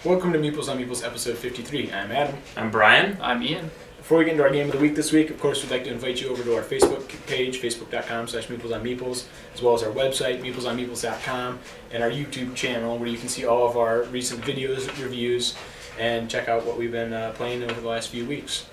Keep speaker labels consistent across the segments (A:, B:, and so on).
A: Welcome to Meeples on Meeples episode 53. I'm Adam.
B: I'm Brian.
C: I'm Ian.
A: Before we get into our game of the week this week, of course, we'd like to invite you over to our Facebook page, facebook.com/MeeplesOnMeeples, as well as our website, meeplesonmeeples.com, and our YouTube channel, where you can see all of our recent videos, reviews, and check out what we've been playing over the last few weeks.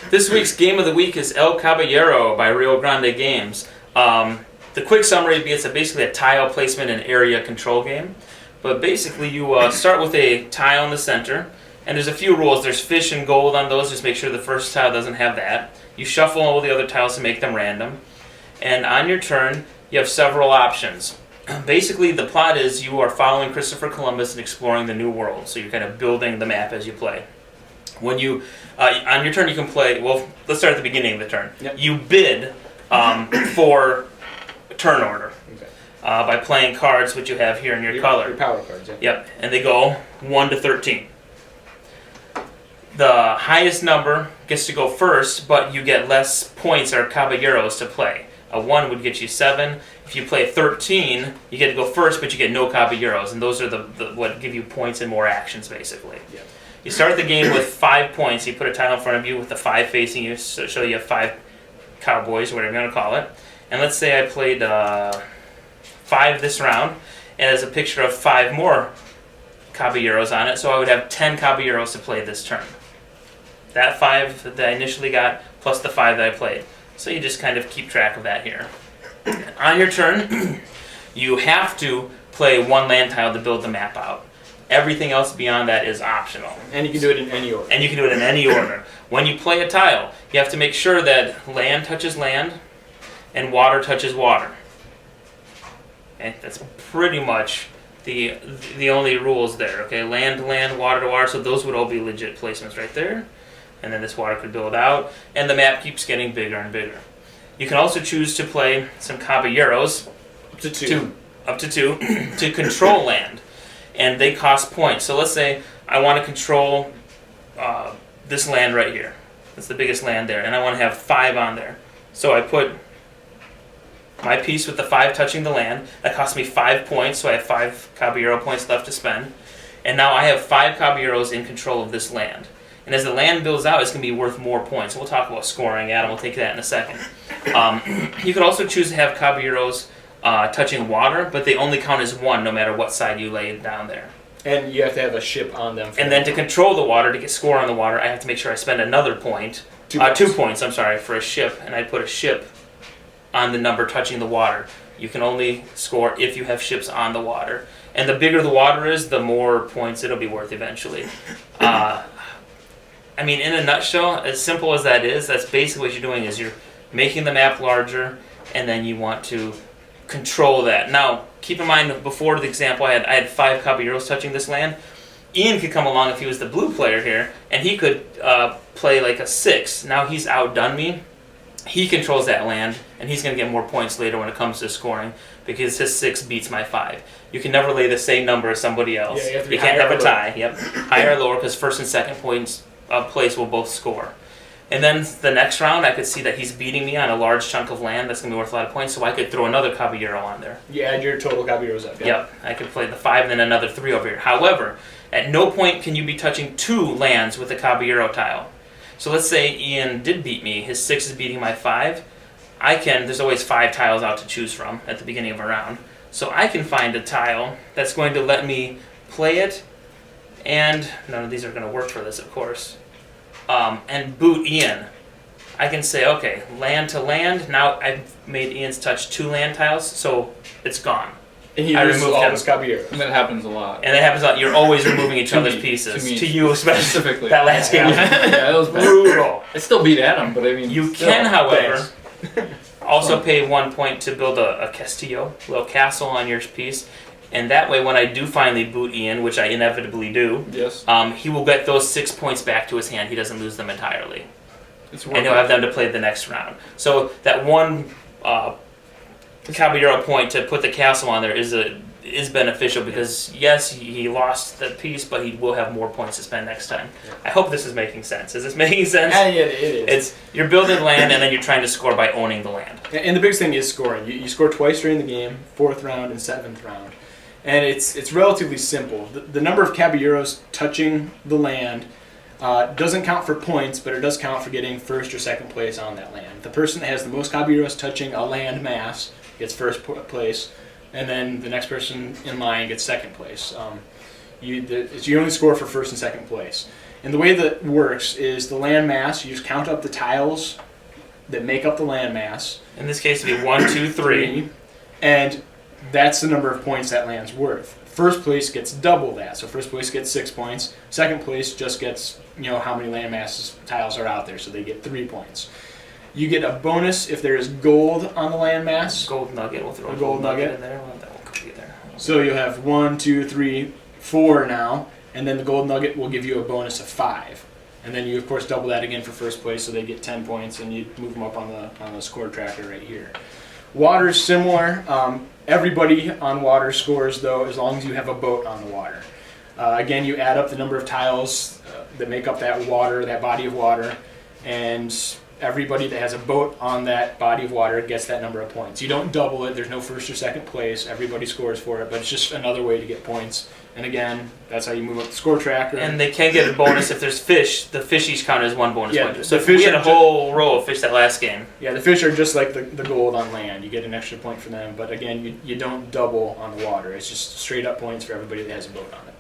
B: This week's game of the week is El Caballero by Rio Grande Games. The quick summary would be it's basically a tile placement and area control game. But basically you start with a tile in the center, and there's a few rules. There's fish and gold on those, just make sure the first tile doesn't have that. You shuffle all the other tiles to make them random. And on your turn, you have several options. Basically the plot is you are following Christopher Columbus and exploring the New World, so you're kind of building the map as you play. When you, on your turn you can play, well, let's start at the beginning of the turn.
A: Yep.
B: You bid for turn order.
A: Okay.
B: By playing cards, which you have here in your color.
A: Your power cards, yeah.
B: Yep, and they go 1 to 13. The highest number gets to go first, but you get less points or caballeros to play. A 1 would get you 7. If you play 13, you get to go first, but you get no caballeros, and those are the what give you points and more actions, basically.
A: Yep.
B: You start the game with 5 points. You put a tile in front of you with the 5 facing you, so show you have 5 cowboys, whatever you're going to call it. And let's say I played 5 this round, and as a picture of 5 more caballeros on it, so I would have 10 caballeros to play this turn. That 5 that I initially got, plus the 5 that I played. So you just kind of keep track of that here. On your turn, you have to play 1 land tile to build the map out. Everything else beyond that is optional.
A: And you can do it in any order.
B: And you can do it in any order. When you play a tile, you have to make sure that land touches land and water touches water. And that's pretty much the only rules there. Okay, land to land, water to water. So those would all be legit placements right there. And then this water could build out, and the map keeps getting bigger and bigger. You can also choose to play some caballeros,
A: Up to 2.
B: up to 2, to control land, and they cost points. So let's say I want to control this land right here. That's the biggest land there, and I want to have 5 on there. So I put my piece with the 5 touching the land. That cost me 5 points, so I have 5 caballero points left to spend. And now I have 5 caballeros in control of this land. And as the land builds out, it's going to be worth more points. So we'll talk about scoring. Adam will take that in a second. You could also choose to have caballeros touching water, but they only count as 1 no matter what side you lay down there.
A: And you have to have a ship on them.
B: And then to control the water, to get score on the water, I have to make sure I spend another point. 2 points, I'm sorry, for a ship. And I put a ship on the number touching the water. You can only score if you have ships on the water. And the bigger the water is, the more points it'll be worth eventually. I mean, in a nutshell, as simple as that is, that's basically what you're doing is you're making the map larger, and then you want to control that. Now, keep in mind, before the example, I had 5 caballeros touching this land. Ian could come along if he was the blue player here, and he could play like a 6. Now he's outdone me. He controls that land, and he's going to get more points later when it comes to scoring, because his 6 beats my 5. You can never lay the same number as somebody else.
A: Yeah,
B: you can't have a tie. Yep, higher or lower, because first and second points place will both score. And then the next round, I could see that he's beating me on a large chunk of land that's going to be worth a lot of points, so I could throw another caballero on there.
A: You add your total caballeros up.
B: Yep, I could play the 5 and then another 3 over here. However, at no point can you be touching 2 lands with a caballero tile. So let's say Ian did beat me, his 6 is beating my 5. There's always 5 tiles out to choose from at the beginning of a round. So I can find a tile that's going to let me play it, and none of these are going to work for this, of course, and boot Ian. I can say, okay, land to land. Now I've made Ian's touch 2 land tiles, so it's gone.
A: And he removes all his caballeros.
C: And that happens a lot.
B: And that happens a lot. You're always removing each other's
C: me,
B: pieces.
C: to
B: you
C: specifically.
B: That last game was
C: Yeah, that was bad.
B: brutal.
C: I still beat Adam, but I mean...
B: You
C: still.
B: can, however,
A: Thanks.
B: also pay 1 point to build a castillo, a little castle on your piece. And that way, when I do finally boot Ian, which I inevitably do,
C: Yes.
B: he will get those 6 points back to his hand. He doesn't lose them entirely.
C: It's
B: And he'll have them to play the next round. So that 1 caballero point to put the castle on there is beneficial because, yes, he lost the piece, but he will have more points to spend next time.
A: Yeah.
B: I hope this is making sense. Is this making sense?
A: Yeah, it is.
B: You're building land, and then you're trying to score by owning the land.
A: And the biggest thing is scoring. You score twice during the game, 4th round and 7th round. And it's relatively simple. The number of caballeros touching the land doesn't count for points, but it does count for getting first or second place on that land. The person that has the most caballeros touching a land mass gets first place, and then the next person in line gets second place. You only score for first and second place. And the way that works is the land mass, you just count up the tiles that make up the land mass.
B: In this case, it'd be 1, 2, 3.
A: And that's the number of points that land's worth. First place gets double that, so first place gets 6 points. Second place just gets, how many land masses tiles are out there, so they get 3 points. You get a bonus if there is gold on the land mass.
B: Gold nugget. We'll throw
A: a gold nugget
B: in there. Well, that will be there.
A: So you have 1, 2, 3, 4 now, and then the gold nugget will give you a bonus of 5. And then you of course double that again for first place, so they get 10 points, and you move them up on the score tracker right here. Water's similar. Everybody on water scores though, as long as you have a boat on the water. Again, you add up the number of tiles that make up that water, that body of water, and everybody that has a boat on that body of water gets that number of points. You don't double it. There's no first or second place. Everybody scores for it, but it's just another way to get points. And again, that's how you move up the score tracker.
B: And they can get a bonus if there's fish. The fish each count as 1 bonus point. So
A: the
B: if we
A: fish
B: had a whole row of fish that last game.
A: Yeah, the fish are just like the gold on land. You get an extra point for them, but again, you don't double on the water. It's just straight up points for everybody that has a boat on it.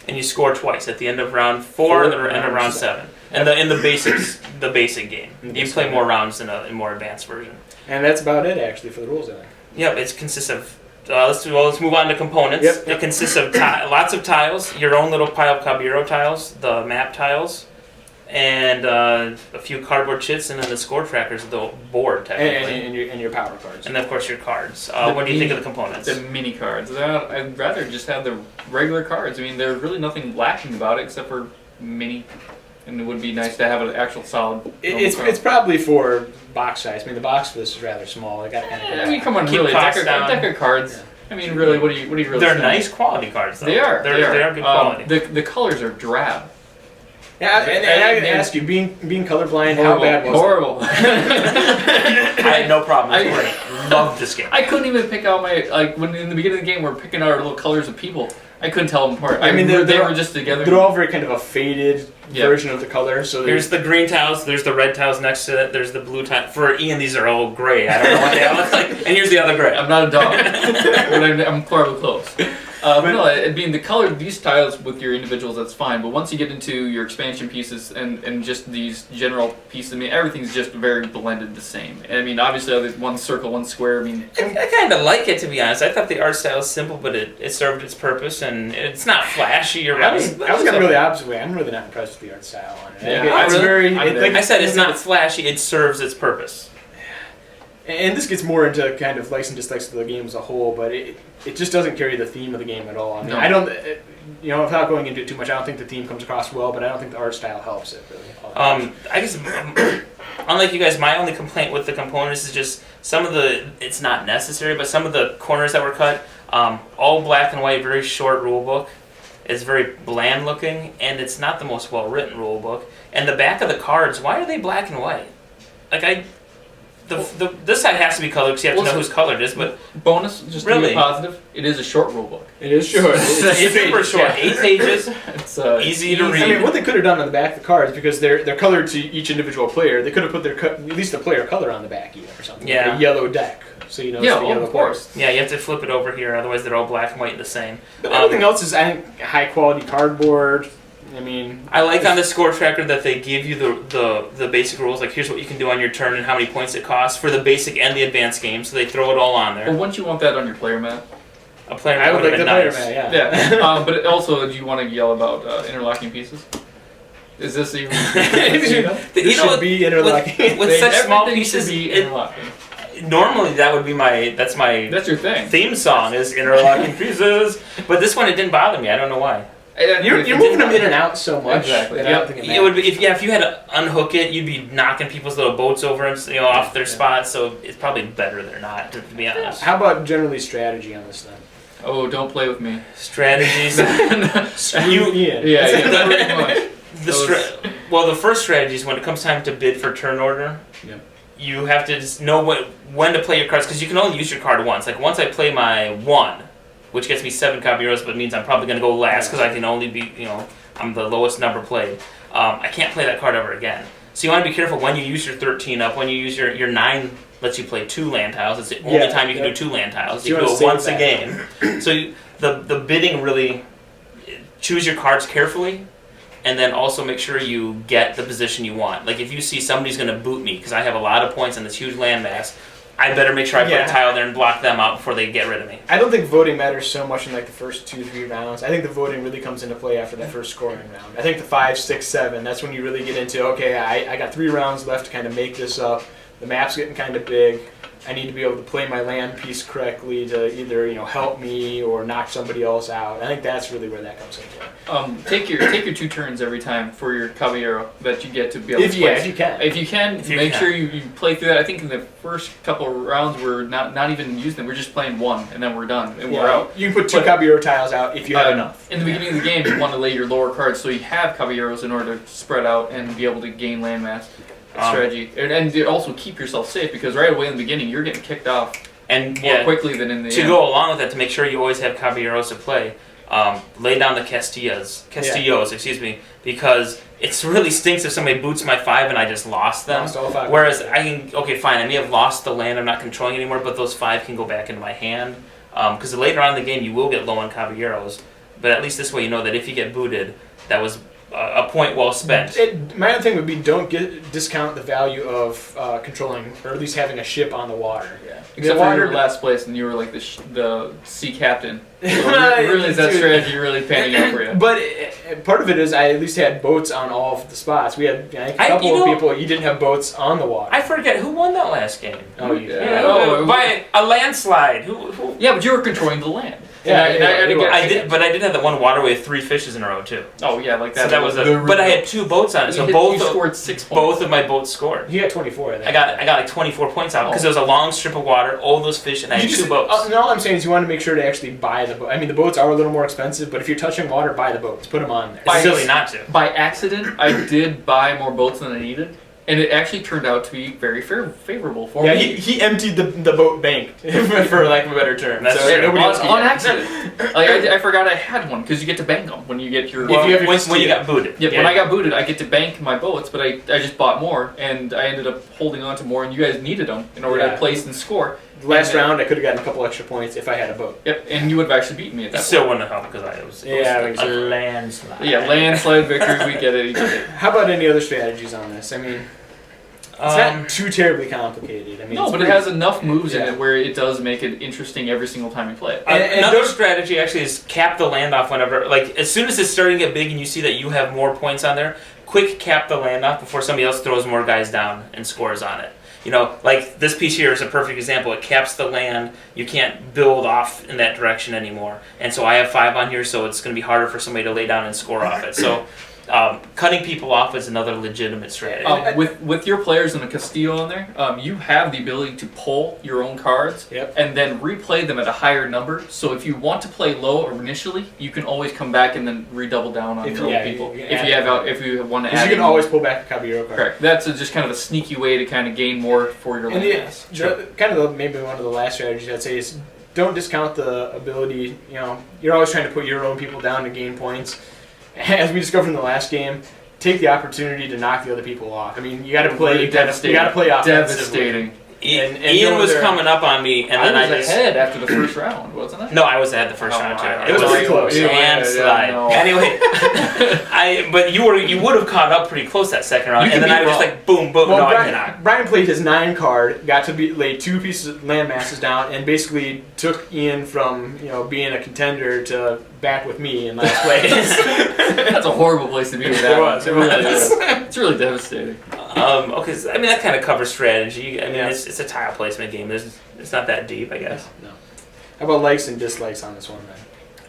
B: And you score twice at the end of round 4 and the end of round 7. And in the basic game. You play more rounds in a more advanced version.
A: And that's about it actually for the rules, I think.
B: Yep, it consists of. Let's move on to components.
A: Yep.
B: It consists of lots of tiles, your own little pile of Caballero tiles, the map tiles, and a few cardboard chits, and then the score trackers, the board technically,
A: and your power cards.
B: and of course your cards. What do you think of the components?
C: The mini cards. I'd rather just have the regular cards. I mean, there's really nothing lacking about it except for mini. And it would be nice to have an actual solid.
A: It's probably for box size. I mean, the box for this is rather small. I got kind of.
C: I mean, come on,
B: Keep
C: really,
B: costs down.
C: deck of cards.
A: Yeah.
C: I mean, really, what do you really?
B: They're
C: spend?
B: nice quality cards, though.
C: They are.
B: They are good quality.
C: The colors are drab.
A: Yeah, and I gotta ask you, being colorblind, how bad was
C: horrible.
B: I had no problem with it. Loved this game.
C: I couldn't even pick out when in the beginning of the game we're picking our little colors of people. I couldn't tell them apart.
A: I mean,
C: they were just together.
A: They're all very kind of a faded version of the color. So
B: there's the green tiles, there's the red tiles next to it, there's the blue tile. For Ian, these are all gray. I don't know what they all look like. And here's the other gray.
C: I'm not a dog, but I'm horribly close. But no, I mean the color of these tiles with your individuals, that's fine. But once you get into your expansion pieces and just these general pieces, I mean everything's just very blended the same. And I mean obviously there's one circle, one square. I mean
B: I kind of like it, to be honest. I thought the art style is simple, but it served its purpose, and it's not flashy. You're right.
A: I was going to go the opposite way. I'm really not impressed with the art style on it.
C: Yeah,
A: it's
B: really?
A: very.
B: I said it's not flashy. It serves its purpose.
A: And this gets more into kind of likes and dislikes of the game as a whole, but it just doesn't carry the theme of the game at all. I mean,
C: No.
A: I don't, without going into it too much, I don't think the theme comes across well, but I don't think the art style helps it really.
B: I guess, unlike you guys, my only complaint with the components is just it's not necessary, but some of the corners that were cut, all black and white, very short rule book. It's very bland looking, and it's not the most well written rule book. And the back of the cards, why are they black and white? This side has to be colored because you have to know whose color it is, but
C: bonus, just to
B: Really?
C: be positive, it is a short rule book.
A: It is short.
B: it's super short. 8 pages,
C: It's
B: easy to read.
A: I mean, what they could have done on the back of the cards, because they're colored to each individual player, they could have put at least the player color on the back even or something.
B: Yeah.
A: Like a yellow deck, so you know.
C: Yeah,
A: it's the
C: well,
A: yellow
C: of course.
B: Yeah, you have to flip it over here, otherwise they're all black and white and the same.
A: But everything else is, I think, high quality cardboard. I mean,
B: I like on the score tracker that they give you the basic rules, like here's what you can do on your turn and how many points it costs for the basic and the advanced game, so they throw it all on there.
C: Well, wouldn't you want that on your player mat?
B: A player
A: I would like
B: have
A: the
B: been
A: player
B: nice.
A: mat, yeah.
C: Yeah. But also, do you want to yell about interlocking pieces? Is this even?
A: This
B: You know,
A: should be interlocking.
B: with such small
C: Everything
B: pieces,
C: should be
B: it-
C: interlocking.
B: normally that would be that's my
C: That's your thing.
B: theme song is interlocking pieces, but this one it didn't bother me. I don't know why.
A: You're moving them in and out so much.
C: Exactly.
A: That I don't think
B: It would be if you had to unhook it, you'd be knocking people's little boats over and off their spots. So it's probably better they're not, to be honest.
A: How about generally strategy on this then?
C: Oh, don't play with me.
B: Strategies.
A: You, Ian.
C: Yeah, pretty much.
B: The first strategy is when it comes time to bid for turn order.
A: Yep.
B: You have to just know when to play your cards, because you can only use your card once. Like once I play my 1, which gets me 7 Caballeros, but means I'm probably going to go last because I can only be, I'm the lowest number played. I can't play that card ever again. So you want to be careful when you use your 13 up, when you use your 9 lets you play 2 land tiles. It's the only time you can do 2 land tiles. You can do it once a game. So the bidding really, choose your cards carefully, and then also make sure you get the position you want. Like if you see somebody's going to boot me because I have a lot of points on this huge landmass, I better make sure I put a tile there and block them out before they get rid of me.
A: I don't think voting matters so much in like the first 2-3 rounds. I think the voting really comes into play after that first scoring round. I think the 5, 6, 7, that's when you really get into, okay, I got 3 rounds left to kind of make this up. The map's getting kind of big. I need to be able to play my land piece correctly to either help me or knock somebody else out. I think that's really where that comes into play.
C: Take your 2 turns every time for your Caballero that you get to be able to play.
A: If you can.
C: If you can, make sure you play through that. I think in the first couple of rounds we're not even using them. We're just playing 1 and then we're done and we're out.
A: You can put 2 Caballero tiles out if you have enough.
C: In the beginning of the game, you want to lay your lower cards so you have Caballeros in order to spread out and be able to gain landmass. Strategy, and also keep yourself safe because right away in the beginning you're getting kicked off
B: and
C: more quickly than in the
B: to
C: end.
B: go along with that, to make sure you always have Caballeros to play, lay down the Castillos, excuse me, because it really stinks if somebody boots my 5 and I just lost them.
A: Lost all 5.
B: Whereas I can, okay, fine, I may have lost the land I'm not controlling anymore, but those 5 can go back into my hand. Because later on in the game you will get low on Caballeros, but at least this way you know that if you get booted, that was a point well spent.
A: My other thing would be don't discount the value of controlling, or at least having a ship on the water.
C: Yeah. Except for you were last place and you were like the sea captain. So really, is that strategy really panning out for you?
A: But part of it is I at least had boats on all of the spots. We had a couple of people, you didn't have boats on the water.
B: I forget, who won that last game?
A: Oh, you did.
B: Yeah, by a landslide. Who?
C: Yeah, but you were controlling the land.
B: I did, but I did have that one waterway with 3 fishes in a row too.
C: Oh yeah, like that.
B: So that was but I had 2 boats on it, so
C: you scored 6 points.
B: Both of my boats scored.
A: You got 24. I think.
B: I got like 24 points out because there was a long strip of water, all those fish, and I had 2 boats.
A: All I'm saying is you want to make sure to actually buy the boat. I mean, the boats are a little more expensive, but if you're touching water, buy the boats. Put them on there.
B: It's silly not to.
C: By accident, I did buy more boats than I needed. And it actually turned out to be very favorable for me.
A: Yeah, he emptied the boat bank, for lack of a better term.
B: That's
A: so
B: true.
A: nobody else
C: On accident. I forgot I had one, because you get to bank them when you get your...
B: when you got booted.
C: Yeah, when I got booted, I get to bank my boats, but I just bought more, and I ended up holding on to more, and you guys needed them in order to place and score.
A: Last round, I could have gotten a couple extra points if I had a boat.
C: Yep, and you would have actually beaten me at that point.
B: Still wouldn't have helped because I was a landslide.
C: Yeah, landslide victory, we get it.
A: How about any other strategies on this? I mean... It's not too terribly complicated. I mean,
C: no, but it has enough moves in it where it does make it interesting every single time you play it.
B: Another strategy actually is cap the land off whenever, like as soon as it's starting to get big and you see that you have more points on there, quick cap the land off before somebody else throws more guys down and scores on it. Like this piece here is a perfect example. It caps the land. You can't build off in that direction anymore. And so I have 5 on here, so it's going to be harder for somebody to lay down and score off it. So cutting people off is another legitimate strategy.
C: With your players and a Castillo on there, you have the ability to pull your own cards and then replay them at a higher number. So if you want to play low initially, you can always come back and then redouble down on your own people. If you want to add,
A: you can always pull back a Caballero card.
C: Correct. That's just kind of a sneaky way to kind of gain more for your land.
A: Maybe one of the last strategies I'd say is don't discount the ability. You're always trying to put your own people down to gain points. As we discovered in the last game, take the opportunity to knock the other people off. I mean, you got to play.
C: Really
A: you got to play offensively.
C: Devastating.
B: Ian was coming up on me, and then I
C: was ahead after the first round, wasn't I?
B: No, I was ahead the first round too.
A: It was pretty close.
B: Landslide. Anyway, but you would have caught up pretty close that second round, and then I was just like boom, boom.
A: Well,
B: no, I cannot.
A: Brian played his 9 card, got to lay 2 pieces of land masses down, and basically took Ian from being a contender to back with me in last place.
C: That's a horrible place to be with that.
A: It was.
C: It's really devastating.
B: Okay, so, I mean that kind of covers strategy. I mean it's a tile placement game. It's not that deep, I guess.
A: No. How about likes and dislikes on this one then?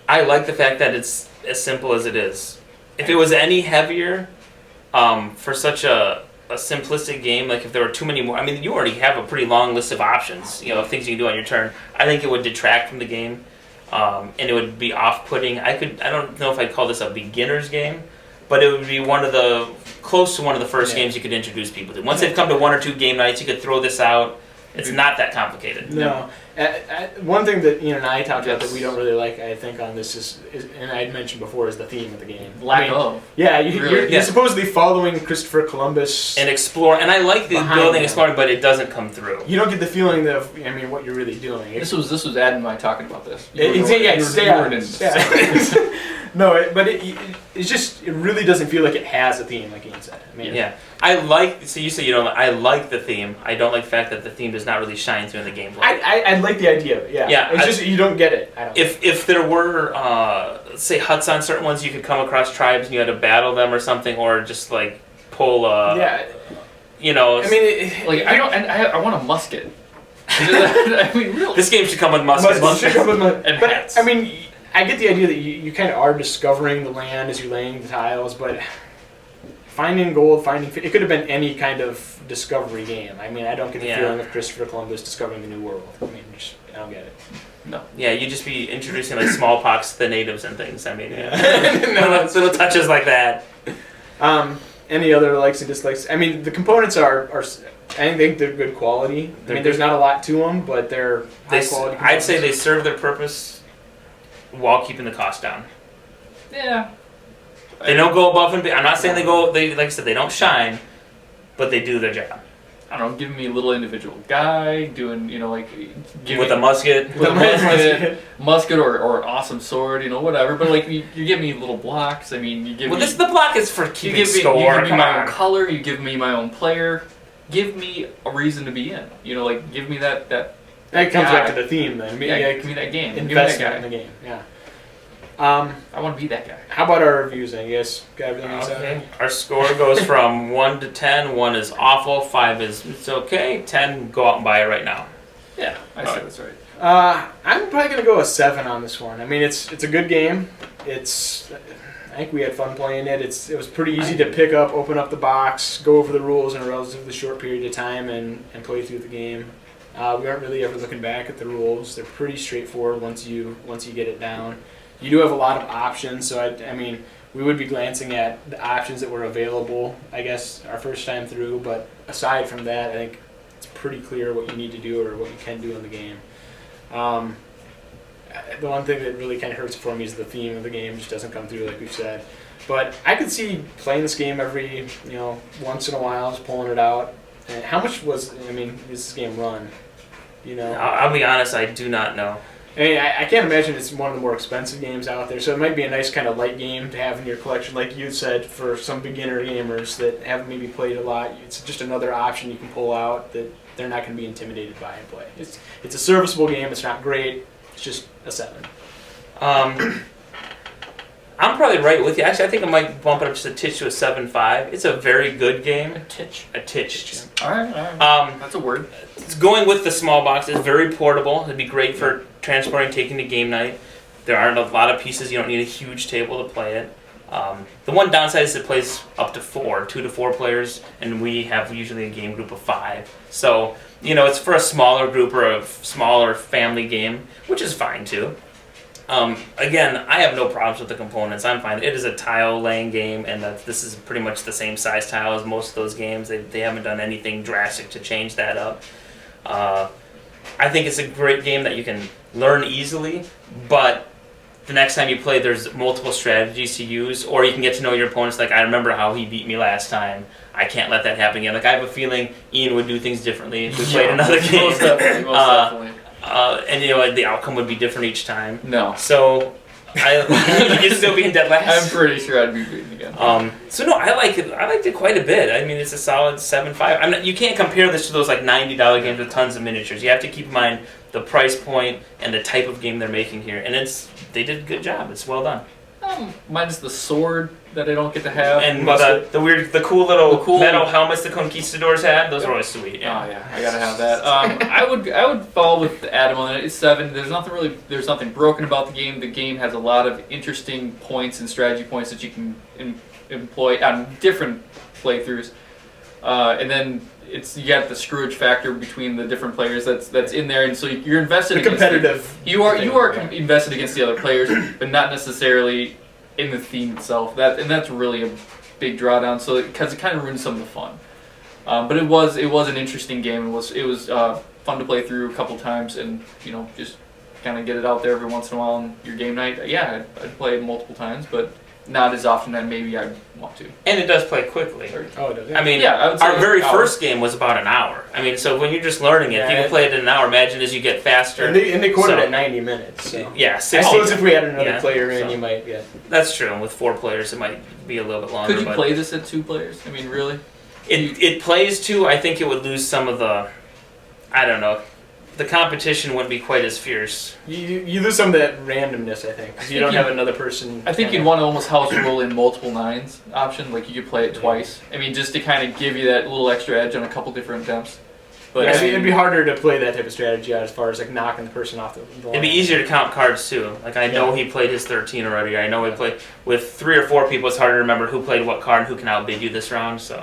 B: I like the fact that it's as simple as it is. If it was any heavier, for such a simplistic game, like if there were too many more, I mean you already have a pretty long list of options, of things you can do on your turn. I think it would detract from the game, and it would be off-putting. I don't know if I'd call this a beginner's game, but it would be close to one of the first games you could introduce people to. Once they've come to 1 or 2 game nights, you could throw this out It's not that complicated.
A: No. One thing that Ian and I talked about that we don't really like, I think, on this is and I had mentioned before, is the theme of the game.
C: Lack of.
A: Yeah,
C: Really?
A: you're supposedly following Christopher Columbus
B: And explore, and I like the
A: Behind
B: building
A: them.
B: exploring, but it doesn't come through.
A: You don't get the feeling of, what you're really doing.
C: This was Adam and I talking about this.
A: No, but it really doesn't feel like it has a theme, like Ian said.
B: Yeah, I like. So you say you don't. I like the theme. I don't like the fact that the theme does not really shine through in the gameplay.
A: I like the idea of it. Yeah. It's just you don't get it. I don't.
B: If there were, say, huts on certain ones, you could come across tribes and you had to battle them or something, or just like pull.
A: Yeah.
B: I mean,
C: I want a musket. I mean, really.
B: This game should come with muskets.
C: And
A: but
C: hats.
A: I mean, I get the idea that you kind of are discovering the land as you're laying the tiles, but finding gold, it could have been any kind of discovery game. I mean, I don't get the feeling of Christopher Columbus discovering the New World. I mean, I don't get it.
C: No.
B: Yeah, you'd just be introducing like smallpox to the natives and things. I mean,
A: No.
B: little touches like that.
A: Any other likes and dislikes? I mean, the components are I think they're good quality. There's not a lot to them, but they're high quality.
B: I'd say they serve their purpose while keeping the cost down.
C: Yeah.
B: They don't go above and beyond. I'm not saying they like I said, they don't shine, but they do their job.
C: I don't know, giving me a little individual guy doing,
B: With a musket.
C: with a musket or an awesome sword, whatever. But like you give me little blocks. I mean, you give me.
B: The block is for
C: You
B: keeping
C: give me,
B: score.
C: you give me
B: Come
C: my
B: on.
C: own color. You give me my own player. Give me a reason to be in. Give me that.
A: That comes
C: guy.
A: back to the theme then.
C: Give me that game. Give me
A: Investment
C: that
A: in
C: guy.
A: the game. Yeah.
C: I want to be that guy.
A: How about our reviews then? Yes, got everything inside?
B: Okay. Our score goes from 1 to 10. 1 is awful. 5 is it's okay. 10, go out and buy it right now.
C: Yeah, I say that's right.
A: I'm probably gonna go a 7 on this one. I mean, it's a good game. I think we had fun playing it. It was pretty easy to pick up, open up the box, go over the rules in a relatively short period of time, and play through the game. We aren't really ever looking back at the rules. They're pretty straightforward once you get it down. You do have a lot of options, so I mean, we would be glancing at the options that were available, I guess, our first time through. But aside from that, I think it's pretty clear what you need to do or what you can do in the game. The one thing that really kind of hurts for me is the theme of the game just doesn't come through, like we've said. But I could see playing this game every, once in a while, just pulling it out. And how much is this game run?
B: I'll be honest, I do not know.
A: I mean, I can't imagine it's one of the more expensive games out there, so it might be a nice kind of light game to have in your collection, like you said, for some beginner gamers that haven't maybe played a lot. It's just another option you can pull out that they're not going to be intimidated by and play. It's a serviceable game. It's not great. It's just a 7.
B: I'm probably right with you. Actually, I think I might bump it up just a titch to a 7.5. It's a very good game.
C: A titch.
B: A titch.
C: All right. That's a word.
B: It's going with the small box. It's very portable. It'd be great for transporting, taking to game night. There aren't a lot of pieces. You don't need a huge table to play it. The one downside is it plays up to 2 to 4 players, and we have usually a game group of 5. So, it's for a smaller group or a smaller family game, which is fine too. Again, I have no problems with the components. I'm fine. It is a tile laying game, and this is pretty much the same size tile as most of those games. They haven't done anything drastic to change that up. I think it's a great game that you can learn easily, but the next time you play, there's multiple strategies to use, or you can get to know your opponents. Like, I remember how he beat me last time. I can't let that happen again. Like, I have a feeling Ian would do things differently if we played another game.
C: Most definitely.
B: And the outcome would be different each time.
C: No.
B: So, you'd still be in dead last.
C: I'm pretty sure I'd be beaten again.
B: So no, I like it. I liked it quite a bit. I mean, it's a solid 7.5. You can't compare this to those like $90 games with tons of miniatures. You have to keep in mind the price point and the type of game they're making here, and they did a good job. It's well done.
C: Mine's the sword that I don't get to have.
B: And the cool little metal helmets the conquistadors had. Those are always sweet. Yeah.
C: Oh yeah, I gotta have that. I would fall with Adam on it. It's 7. There's nothing broken about the game. The game has a lot of interesting points and strategy points that you can employ on different playthroughs. And then you got the Scrooge factor between the different players that's in there, and so you're invested.
A: The competitive.
C: You are invested against the other players, but not necessarily in the theme itself. That's really a big drawdown. So because it kind of ruins some of the fun. But it was an interesting game. It was fun fun to play through a couple times and, you know, just kind of get it out there every once in a while on your game night. Yeah, I'd play it multiple times, but not as often as maybe I'd want to.
B: And it does play quickly.
A: Oh, it does.
B: I mean,
C: Yeah, I would say
B: our very
C: an hour.
B: first game was about an hour. I mean, so when you're just learning it, if you
A: Yeah.
B: can play it in an hour, imagine as you get faster.
A: And they quoted
B: So-
A: at 90 minutes. So.
B: Yeah,
A: I
B: 60.
A: suppose if we had another
B: Yeah,
A: player in,
B: so.
A: you might get.
B: That's true. And with 4 players, it might be a little bit longer.
C: Could you
B: but
C: play this at 2 players? I mean, really?
B: It plays to. I think it would lose some of the. I don't know. The competition wouldn't be quite as fierce.
A: You lose some of that randomness, I think. 'Cause you don't have another person.
C: I think you'd want to almost house rule in multiple 9s option, like you could play it twice. I mean, just to kind of give you that little extra edge on a couple different attempts. But
A: Yeah,
C: I mean,
A: it'd be harder to play that type of strategy out as far as like knocking the person off the line.
B: It'd be easier to count cards too. Like I know he played his 13 already. I know he played with 3 or 4 people. It's harder to remember who played what card and who can outbid you this round. So,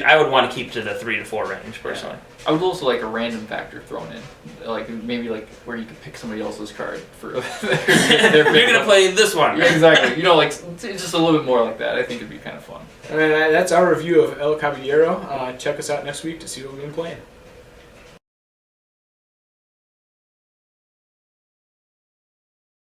B: I would want to keep to the 3 to 4 range personally.
C: I would also like a random factor thrown in, like maybe like where you could pick somebody else's card for their
B: You're gonna play this one.
C: Yeah, exactly. You know, like just a little bit more like that. I think it'd be kind of fun.
A: That's our review of El Caballero. Check us out next week to see what we've been playing.